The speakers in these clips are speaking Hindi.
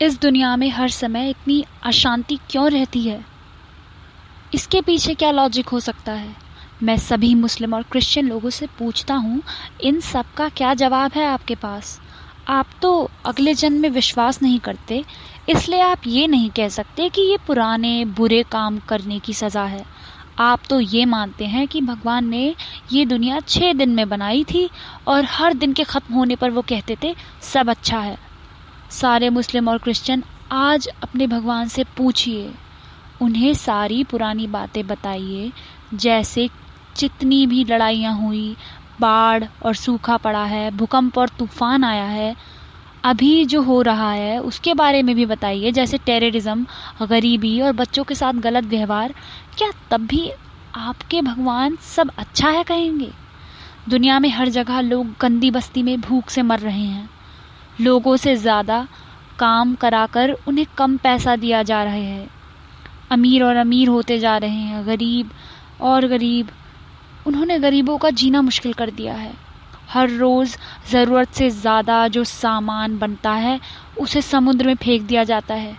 इस दुनिया में हर समय इतनी अशांति क्यों रहती है? इसके पीछे क्या लॉजिक हो सकता है? मैं सभी मुस्लिम और क्रिश्चियन लोगों से पूछता हूँ, इन सब का क्या जवाब है आपके पास? आप तो अगले जन्म में विश्वास नहीं करते, इसलिए आप ये नहीं कह सकते कि ये पुराने बुरे काम करने की सज़ा है। आप तो ये मानते हैं कि भगवान ने ये दुनिया 6 दिन में बनाई थी और हर दिन के ख़त्म होने पर वो कहते थे सब अच्छा है। सारे मुस्लिम और क्रिश्चियन आज अपने भगवान से पूछिए, उन्हें सारी पुरानी बातें बताइए, जैसे जितनी भी लड़ाइयाँ हुई, बाढ़ और सूखा पड़ा है, भूकंप और तूफान आया है, अभी जो हो रहा है उसके बारे में भी बताइए, जैसे टेररिज्म, गरीबी और बच्चों के साथ गलत व्यवहार। क्या तब भी आपके भगवान सब अच्छा है कहेंगे? दुनिया में हर जगह लोग गंदी बस्ती में भूख से मर रहे हैं। लोगों से ज़्यादा काम कराकर उन्हें कम पैसा दिया जा रहा है। अमीर और अमीर होते जा रहे हैं, गरीब और गरीब। उन्होंने गरीबों का जीना मुश्किल कर दिया है। हर रोज़ ज़रूरत से ज़्यादा जो सामान बनता है उसे समुद्र में फेंक दिया जाता है।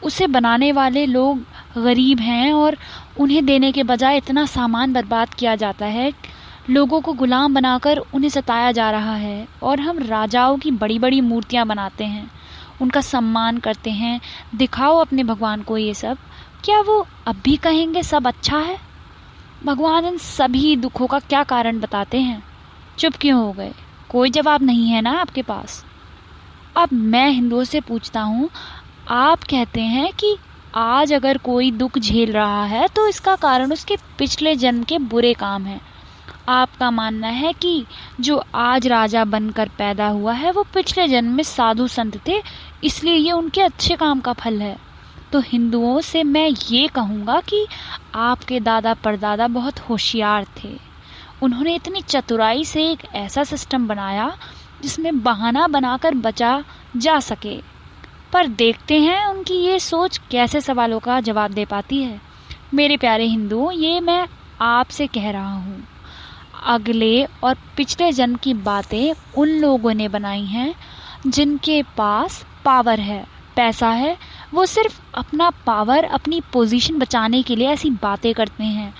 उसे बनाने वाले लोग गरीब हैं और उन्हें देने के बजाय इतना सामान बर्बाद किया जाता है। लोगों को गुलाम बनाकर उन्हें सताया जा रहा है और हम राजाओं की बड़ी बड़ी मूर्तियां बनाते हैं, उनका सम्मान करते हैं। दिखाओ अपने भगवान को ये सब, क्या वो अब भी कहेंगे सब अच्छा है? भगवान इन सभी दुखों का क्या कारण बताते हैं? चुप क्यों हो गए? कोई जवाब नहीं है ना आपके पास? अब मैं हिंदुओं से पूछता हूँ, आप कहते हैं कि आज अगर कोई दुख झेल रहा है तो इसका कारण उसके पिछले जन्म के बुरे काम हैं। आपका मानना है कि जो आज राजा बनकर पैदा हुआ है वो पिछले जन्म में साधु संत थे, इसलिए ये उनके अच्छे काम का फल है। तो हिंदुओं से मैं ये कहूँगा कि आपके दादा परदादा बहुत होशियार थे। उन्होंने इतनी चतुराई से एक ऐसा सिस्टम बनाया जिसमें बहाना बनाकर बचा जा सके। पर देखते हैं उनकी ये सोच कैसे सवालों का जवाब दे पाती है। मेरे प्यारे हिंदुओं, ये मैं आपसे कह रहा हूँ, अगले और पिछले जन्म की बातें उन लोगों ने बनाई हैं जिनके पास पावर है, पैसा है। वो सिर्फ अपना पावर, अपनी पोजीशन बचाने के लिए ऐसी बातें करते हैं।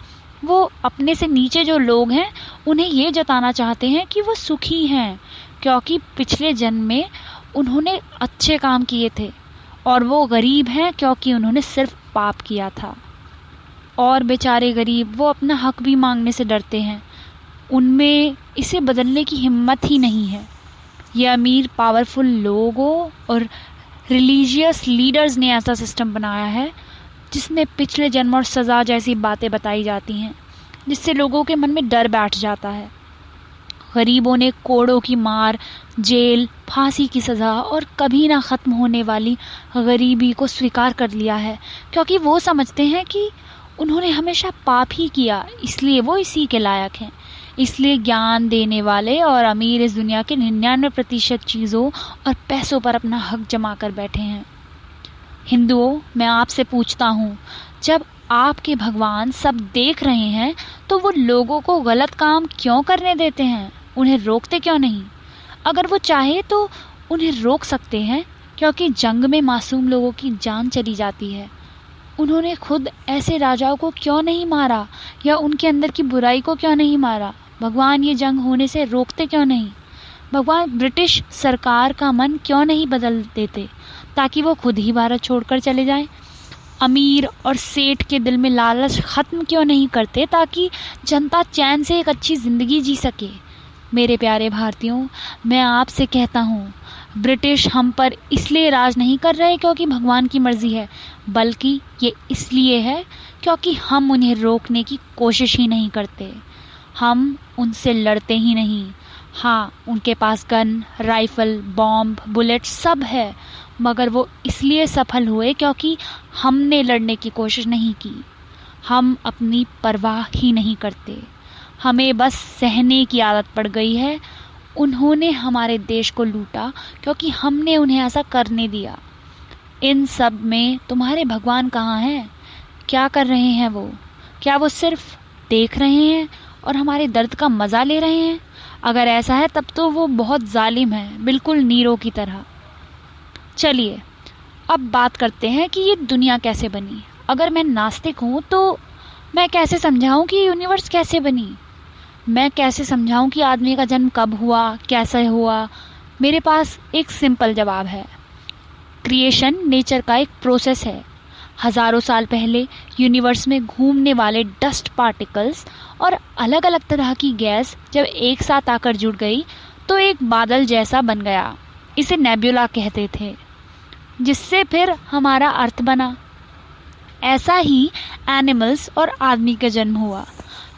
वो अपने से नीचे जो लोग हैं उन्हें ये जताना चाहते हैं कि वो सुखी हैं, क्योंकि पिछले जन्म में उन्होंने अच्छे काम किए थे, और वो गरीब हैं क्योंकि उन्होंने सिर्फ पाप किया था। और बेचारे गरीब, वो अपना हक भी मांगने से डरते हैं। उनमें इसे बदलने की हिम्मत ही नहीं है। ये अमीर पावरफुल लोगों और रिलीजियस लीडर्स ने ऐसा सिस्टम बनाया है जिसमें पिछले जन्म और सज़ा जैसी बातें बताई जाती हैं, जिससे लोगों के मन में डर बैठ जाता है। गरीबों ने कोड़ों की मार, जेल, फांसी की सज़ा और कभी ना ख़त्म होने वाली गरीबी को स्वीकार कर लिया है, क्योंकि वो समझते हैं कि उन्होंने हमेशा पाप ही किया, इसलिए वो इसी के लायक हैं। इसलिए ज्ञान देने वाले और अमीर इस दुनिया के 99% चीज़ों और पैसों पर अपना हक जमा कर बैठे हैं। हिंदुओं, मैं आपसे पूछता हूँ, जब आपके भगवान सब देख रहे हैं तो वो लोगों को गलत काम क्यों करने देते हैं? उन्हें रोकते क्यों नहीं? अगर वो चाहे तो उन्हें रोक सकते हैं, क्योंकि जंग में मासूम लोगों की जान चली जाती है। उन्होंने खुद ऐसे राजाओं को क्यों नहीं मारा, या उनके अंदर की बुराई को क्यों नहीं मारा? भगवान ये जंग होने से रोकते क्यों नहीं? भगवान ब्रिटिश सरकार का मन क्यों नहीं बदल देते, ताकि वो खुद ही भारत छोड़कर चले जाएं? अमीर और सेठ के दिल में लालच ख़त्म क्यों नहीं करते, ताकि जनता चैन से एक अच्छी ज़िंदगी जी सके? मेरे प्यारे भारतीयों, मैं आपसे कहता हूँ, ब्रिटिश हम पर इसलिए राज नहीं कर रहे क्योंकि भगवान की मर्ज़ी है, बल्कि ये इसलिए है क्योंकि हम उन्हें रोकने की कोशिश ही नहीं करते। हम उनसे लड़ते ही नहीं। हाँ, उनके पास गन, राइफ़ल, बॉम्ब, बुलेट सब है, मगर वो इसलिए सफल हुए क्योंकि हमने लड़ने की कोशिश नहीं की। हम अपनी परवाह ही नहीं करते। हमें बस सहने की आदत पड़ गई है। उन्होंने हमारे देश को लूटा क्योंकि हमने उन्हें ऐसा करने दिया। इन सब में तुम्हारे भगवान कहाँ हैं? क्या कर रहे हैं वो? क्या वो सिर्फ देख रहे हैं और हमारे दर्द का मज़ा ले रहे हैं? अगर ऐसा है तब तो वो बहुत जालिम है, बिल्कुल नीरो की तरह। चलिए, अब बात करते हैं कि ये दुनिया कैसे बनी। अगर मैं नास्तिक हूँ तो मैं कैसे समझाऊँ कि यूनिवर्स कैसे बनी? मैं कैसे समझाऊँ कि आदमी का जन्म कब हुआ, कैसे हुआ? मेरे पास एक सिंपल जवाब है। क्रिएशन नेचर का एक प्रोसेस है। हजारों साल पहले यूनिवर्स में घूमने वाले डस्ट पार्टिकल्स और अलग अलग तरह की गैस जब एक साथ आकर जुड़ गई तो एक बादल जैसा बन गया। इसे नेबुला कहते थे, जिससे फिर हमारा अर्थ बना। ऐसा ही एनिमल्स और आदमी का जन्म हुआ।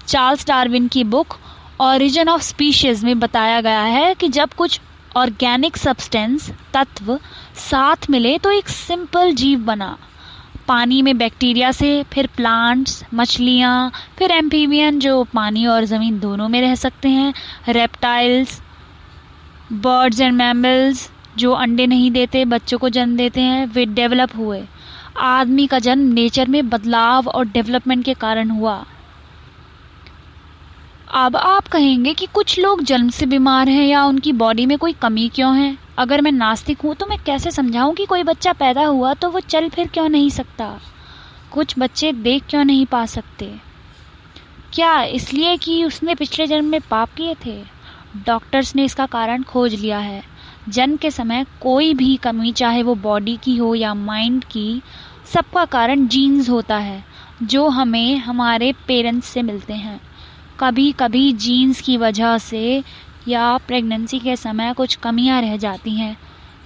चार्ल्स डार्विन की बुक ओरिजिन ऑफ स्पीशीज में बताया गया है कि जब कुछ ऑर्गेनिक सब्सटेंस तत्व साथ मिले तो एक सिंपल जीव बना। पानी में बैक्टीरिया से, फिर प्लांट्स, मछलियाँ, फिर एम्फीबियन जो पानी और ज़मीन दोनों में रह सकते हैं, रेप्टाइल्स, बर्ड्स एंड मैमल्स जो अंडे नहीं देते, बच्चों को जन्म देते हैं, वे डेवलप हुए। आदमी का जन्म नेचर में बदलाव और डेवलपमेंट के कारण हुआ। अब आप कहेंगे कि कुछ लोग जन्म से बीमार हैं या उनकी बॉडी में कोई कमी क्यों है? अगर मैं नास्तिक हूँ तो मैं कैसे समझाऊँ कि कोई बच्चा पैदा हुआ तो वो चल फिर क्यों नहीं सकता? कुछ बच्चे देख क्यों नहीं पा सकते? क्या इसलिए कि उसने पिछले जन्म में पाप किए थे? डॉक्टर्स ने इसका कारण खोज लिया है। जन्म के समय कोई भी कमी, चाहे वो बॉडी की हो या माइंड की, सबका कारण जीन्स होता है जो हमें हमारे पेरेंट्स से मिलते हैं। कभी कभी जीन्स की वजह से या प्रेगनेंसी के समय कुछ कमियां रह जाती हैं।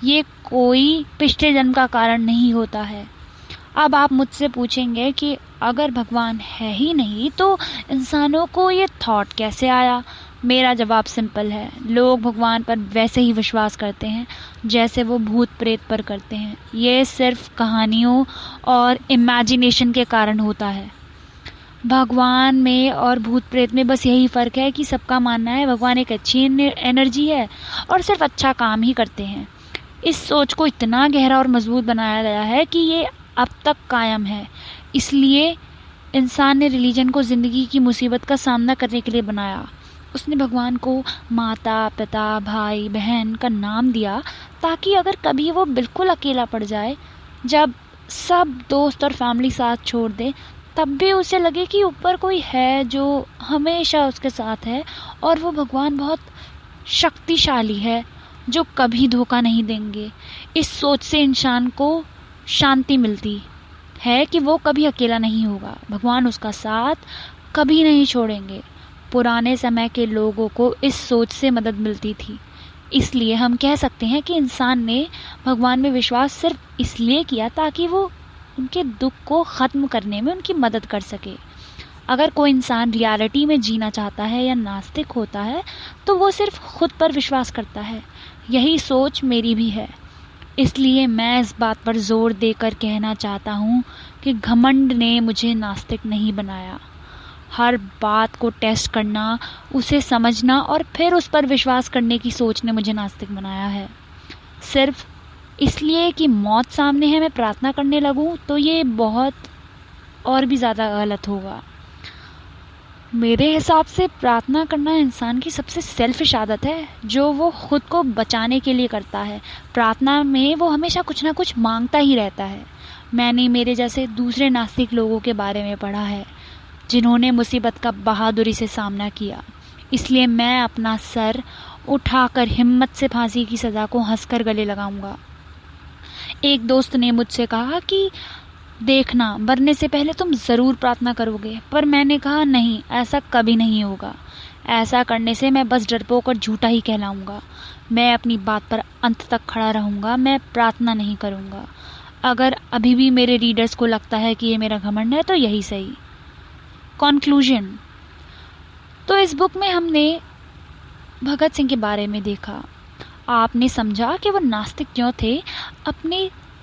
ये कोई पिछले जन्म का कारण नहीं होता है। अब आप मुझसे पूछेंगे कि अगर भगवान है ही नहीं तो इंसानों को ये थॉट कैसे आया? मेरा जवाब सिंपल है। लोग भगवान पर वैसे ही विश्वास करते हैं जैसे वो भूत प्रेत पर करते हैं। ये सिर्फ कहानियों और इमेजिनेशन के कारण होता है। भगवान में और भूत प्रेत में बस यही फ़र्क है कि सबका मानना है भगवान एक अच्छी एनर्जी है और सिर्फ अच्छा काम ही करते हैं। इस सोच को इतना गहरा और मजबूत बनाया गया है कि ये अब तक कायम है। इसलिए इंसान ने रिलीजन को ज़िंदगी की मुसीबत का सामना करने के लिए बनाया। उसने भगवान को माता, पिता, भाई, बहन का नाम दिया ताकि अगर कभी वो बिल्कुल अकेला पड़ जाए, जब सब दोस्त और फैमिली साथ छोड़ दे, तब भी उसे लगे कि ऊपर कोई है जो हमेशा उसके साथ है और वो भगवान बहुत शक्तिशाली है जो कभी धोखा नहीं देंगे। इस सोच से इंसान को शांति मिलती है कि वो कभी अकेला नहीं होगा, भगवान उसका साथ कभी नहीं छोड़ेंगे। पुराने समय के लोगों को इस सोच से मदद मिलती थी। इसलिए हम कह सकते हैं कि इंसान ने भगवान में विश्वास सिर्फ इसलिए किया ताकि वो उनके दुख को ख़त्म करने में उनकी मदद कर सके। अगर कोई इंसान रियलिटी में जीना चाहता है या नास्तिक होता है तो वो सिर्फ खुद पर विश्वास करता है। यही सोच मेरी भी है। इसलिए मैं इस बात पर जोर देकर कहना चाहता हूँ कि घमंड ने मुझे नास्तिक नहीं बनाया। हर बात को टेस्ट करना, उसे समझना और फिर उस पर विश्वास करने की सोच ने मुझे नास्तिक बनाया है। सिर्फ इसलिए कि मौत सामने है मैं प्रार्थना करने लगूं तो ये बहुत और भी ज़्यादा गलत होगा। मेरे हिसाब से प्रार्थना करना इंसान की सबसे सेल्फिश आदत है जो वो खुद को बचाने के लिए करता है। प्रार्थना में वो हमेशा कुछ ना कुछ मांगता ही रहता है। मैंने मेरे जैसे दूसरे नास्तिक लोगों के बारे में पढ़ा है जिन्होंने मुसीबत का बहादुरी से सामना किया। इसलिए मैं अपना सर उठाकर हिम्मत से फांसी की सज़ा को हंसकर गले लगाऊंगा। एक दोस्त ने मुझसे कहा कि देखना, मरने से पहले तुम ज़रूर प्रार्थना करोगे, पर मैंने कहा नहीं, ऐसा कभी नहीं होगा। ऐसा करने से मैं बस डरपोक और झूठा ही कहलाऊंगा। मैं अपनी बात पर अंत तक खड़ा रहूंगा, मैं प्रार्थना नहीं करूंगा। अगर अभी भी मेरे रीडर्स को लगता है कि ये मेरा घमंड है तो यही सही। कॉन्क्लूजन। तो इस बुक में हमने भगत सिंह के बारे में देखा। आपने समझा कि वो नास्तिक क्यों थे।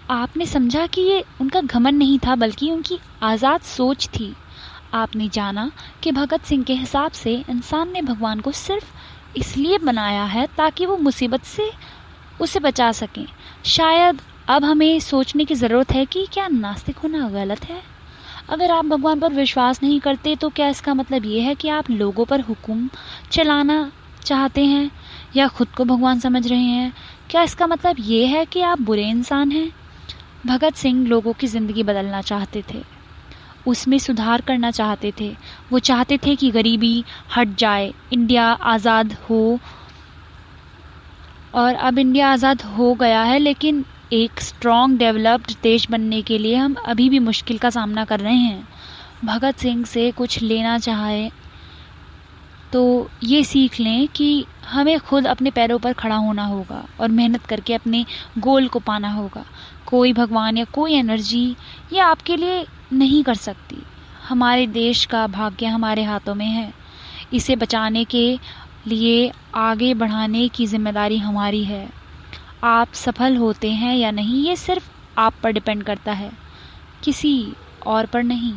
आपने समझा कि ये उनका घमंड नहीं था बल्कि उनकी आज़ाद सोच थी। आपने जाना कि भगत सिंह के हिसाब से इंसान ने भगवान को सिर्फ इसलिए बनाया है ताकि वो मुसीबत से उसे बचा सकें। शायद अब हमें सोचने की ज़रूरत है कि क्या नास्तिक होना गलत है? अगर आप भगवान पर विश्वास नहीं करते तो क्या इसका मतलब ये है कि आप लोगों पर हुक्म चलाना चाहते हैं या खुद को भगवान समझ रहे हैं? क्या इसका मतलब ये है कि आप बुरे इंसान हैं? भगत सिंह लोगों की ज़िंदगी बदलना चाहते थे, उसमें सुधार करना चाहते थे। वो चाहते थे कि गरीबी हट जाए, इंडिया आज़ाद हो। और अब इंडिया आज़ाद हो गया है, लेकिन एक स्ट्रॉन्ग डेवलप्ड देश बनने के लिए हम अभी भी मुश्किल का सामना कर रहे हैं। भगत सिंह से कुछ लेना चाहे तो ये सीख लें कि हमें खुद अपने पैरों पर खड़ा होना होगा और मेहनत करके अपने गोल को पाना होगा। कोई भगवान या कोई एनर्जी ये आपके लिए नहीं कर सकती। हमारे देश का भाग्य हमारे हाथों में है। इसे बचाने के लिए आगे बढ़ाने की जिम्मेदारी हमारी है। आप सफल होते हैं या नहीं, ये सिर्फ आप पर डिपेंड करता है, किसी और पर नहीं।